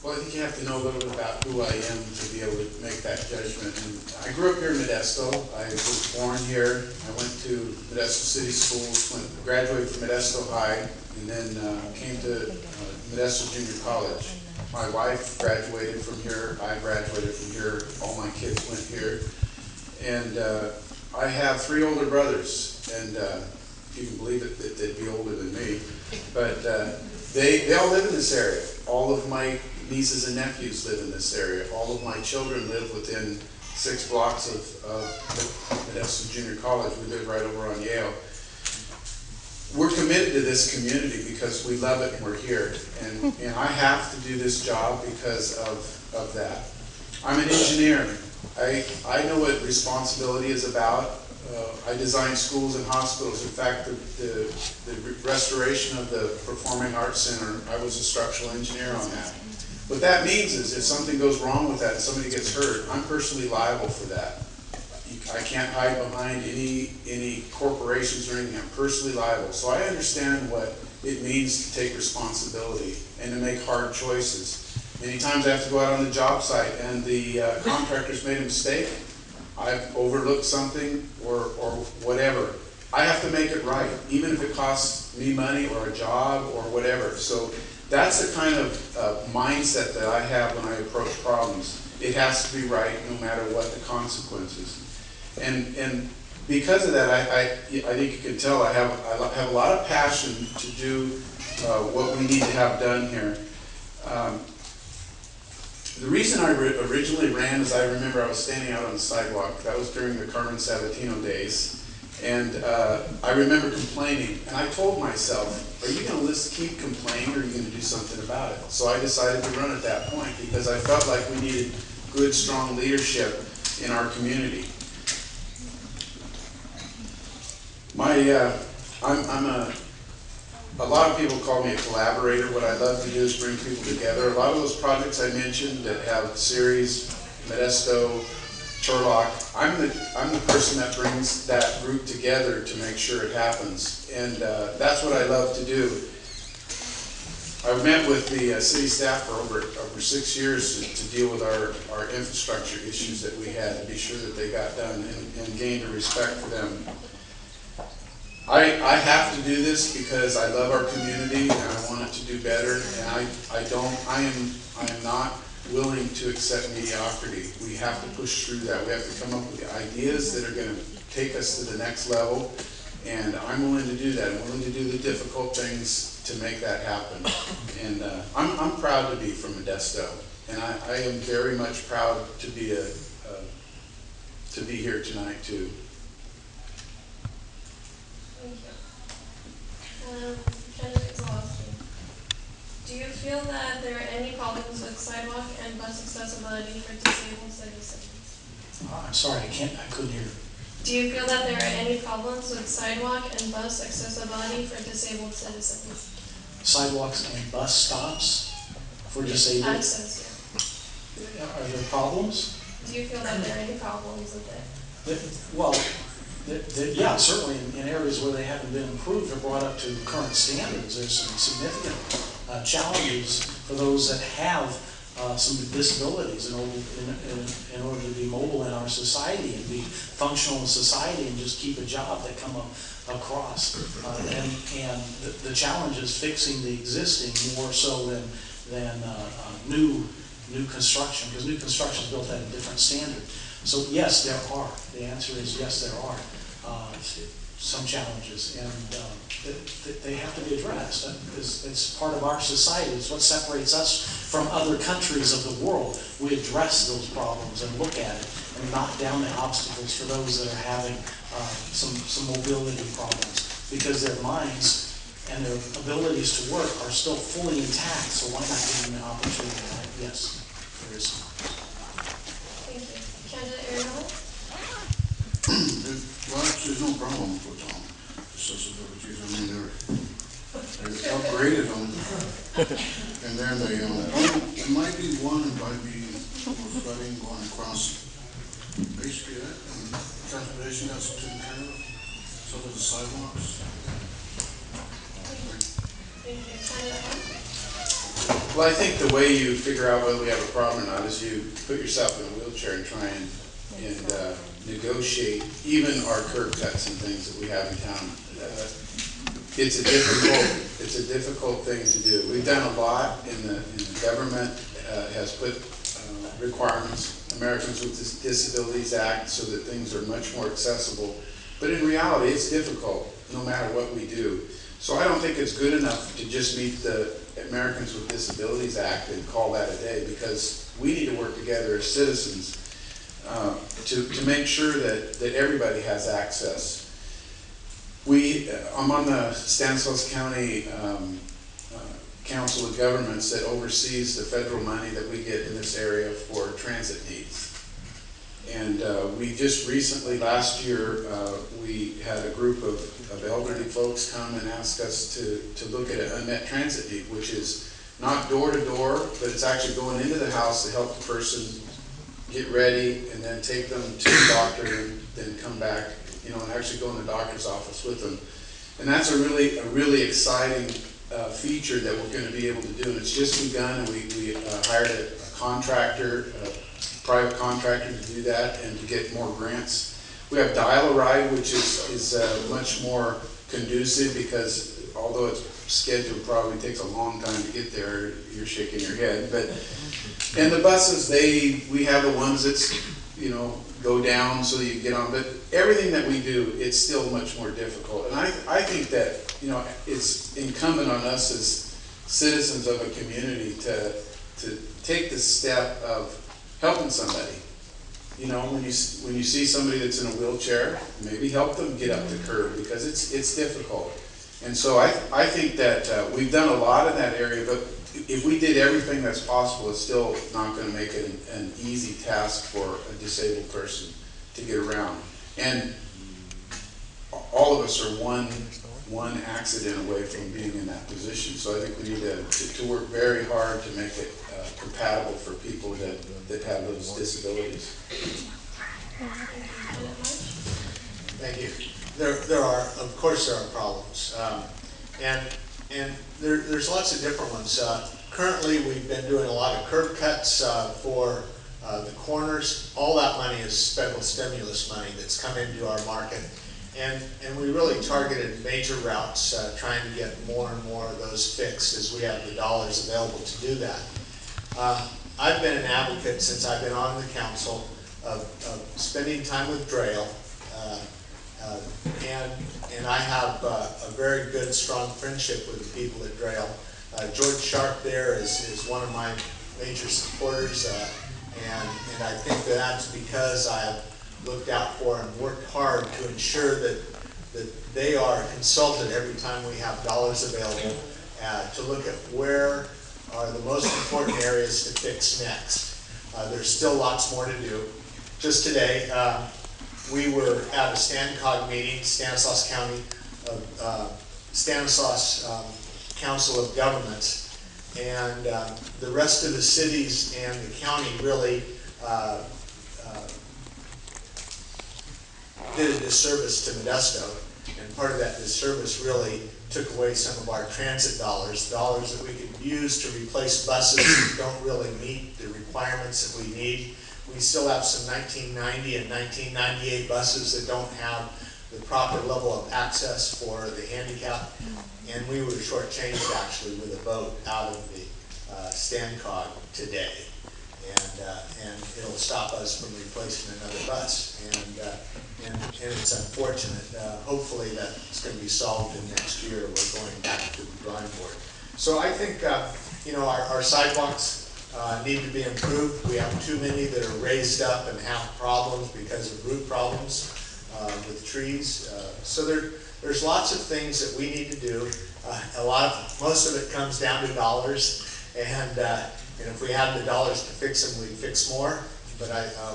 Well, I think you have to know a little bit about who I am to be able to make that judgment. And I grew up here in Modesto. I was born here. I went to Modesto City Schools, graduated from Modesto High, and then came to Modesto Junior College. My wife graduated from here. I graduated from here. All my kids went here. And I have 3 older brothers, and if you can believe it, that they'd be older than me. But they all live in this area. All of my nieces and nephews live in this area. All of my children live within 6 blocks of Modesto Junior College. We live right over on Yale. We're committed to this community because we love it and we're here. And I have to do this job because of that. I'm an engineer. I know what responsibility is about. I design schools and hospitals. In fact, the restoration of the Performing Arts Center, I was a structural engineer on that. What that means is if something goes wrong with that and somebody gets hurt, I'm personally liable for that. I can't hide behind any corporations or anything. I'm personally liable. So I understand what it means to take responsibility and to make hard choices. Many times I have to go out on the job site and the contractor's made a mistake. I've overlooked something or whatever. I have to make it right, even if it costs me money or a job or whatever. So that's the kind of mindset that I have when I approach problems. It has to be right no matter what the consequences. And because of that, I think you can tell I have a lot of passion to do what we need to have done here. The reason I originally ran is I remember I was standing out on the sidewalk. That was during the Carmen Sabatino days. And I remember complaining. And I told myself, are you going to keep complaining or are you going to do something about it? So I decided to run at that point because I felt like we needed good, strong leadership in our community. A lot of people call me a collaborator. What I love to do is bring people together. A lot of those projects I mentioned that have Ceres, Modesto, Turlock, I'm the person that brings that group together to make sure it happens. And that's what I love to do. I met with the city staff for over 6 years to deal with our infrastructure issues that we had to be sure that they got done and gained a respect for them. I have to do this because I love our community and I want it to do better, and I am not willing to accept mediocrity. We have to push through that. We have to come up with ideas that are going to take us to the next level, and I'm willing to do that. I'm willing to do the difficult things to make that happen. And I'm proud to be from Modesto, and I am very much proud to be here tonight too. Candidate Zalowski, do you feel that there are any problems with sidewalk and bus accessibility for disabled citizens? I'm sorry, I couldn't hear. Do you feel that there are any problems with sidewalk and bus accessibility for disabled citizens? Sidewalks and bus stops for disabled? Access, yeah. Are there problems? Do you feel that there are any problems with it? Well, yeah, certainly in areas where they haven't been improved or brought up to current standards, there's some significant challenges for those that have some disabilities in order to be mobile in our society and be functional in society and just keep a job that come across. And the challenge is fixing the existing more so than new construction, because new construction is built at a different standard. So yes, there are. The answer is yes, there are some challenges, and they have to be addressed. It's part of our society. It's what separates us from other countries of the world. We address those problems and look at it and knock down the obstacles for those that are having some mobility problems, because their minds and their abilities to work are still fully intact. So why not give them the opportunity? Yes, there is. Well, actually, there's no problem with accessibilities. I mean, they've upgraded them, and then there might be one by the flooding going across. Basically, that transportation has to take care of. So do the sidewalks. Thank you. Well, I think the way you figure out whether we have a problem or not is you put yourself in a wheelchair and try and negotiate even our curb cuts and things that we have in town. It's a difficult thing to do. We've done a lot in the government has put requirements, Americans with Disabilities Act, so that things are much more accessible. But in reality, it's difficult no matter what we do. So I don't think it's good enough to just meet the Americans with Disabilities Act and call that a day, because we need to work together as citizens to make sure that everybody has access. I'm on the Stanislaus County Council of Governments that oversees the federal money that we get in this area for transit needs. And we just recently, last year, we had a group of elderly folks come and ask us to look at an unmet transit need, which is not door to door, but it's actually going into the house to help the person get ready and then take them to the doctor and then come back, you know, and actually go in the doctor's office with them. And that's a really exciting feature that we're going to be able to do. And it's just begun, and we hired a contractor, private contractor to do that and to get more grants. We have Dial-A-Ride, which is much more conducive, because although it's scheduled, probably takes a long time to get there. You're shaking your head, but and the buses, we have the ones that's, you know, go down so you get on. But everything that we do, it's still much more difficult. And I think that, you know, it's incumbent on us as citizens of a community to take the step of helping somebody. You know, when you see somebody that's in a wheelchair, maybe help them get up the curb, because it's difficult. And so I think that we've done a lot in that area, but if we did everything that's possible, it's still not going to make it an easy task for a disabled person to get around. And all of us are one accident away from being in that position. So I think we need to work very hard to make it compatible for people that have those disabilities. Thank you. There are, of course, there are problems, and there's lots of different ones. Currently, we've been doing a lot of curb cuts for the corners. All that money is federal stimulus money that's come into our market, and we really targeted major routes, trying to get more and more of those fixed as we have the dollars available to do that. I've been an advocate since I've been on the council of spending time with Drayle, and I have a very good, strong friendship with the people at Drayle. George Sharp there is one of my major supporters, and I think that's because I've looked out for and worked hard to ensure that they are consulted every time we have dollars available to look at where are the most important areas to fix next. There's still lots more to do. Just today, we were at a STANCOG meeting, Stanislaus County, Stanislaus Council of Governments, and the rest of the cities and the county really did a disservice to Modesto, and part of that disservice really took away some of our transit dollars that we could use to replace buses that don't really meet the requirements that we need. We still have some 1990 and 1998 buses that don't have the proper level of access for the handicap, and we were shortchanged actually with a vote out of the STANCOG today, and it'll stop us from replacing another bus, and it's unfortunate. Hopefully that's going to be solved in next year. We're going back to the drawing board. So I think you know, our sidewalks need to be improved. We have too many that are raised up and have problems because of root problems with trees. So there's lots of things that we need to do. Most of it comes down to dollars, and if we had the dollars to fix them, we'd fix more. But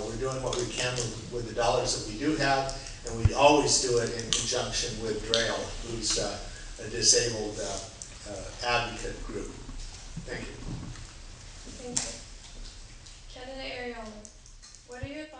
we're doing what we can with the dollars that we do have, and we always do it in conjunction with Drayle, who's a disabled advocate group. Thank you. Thank you. Candidate Ariola, what are your thoughts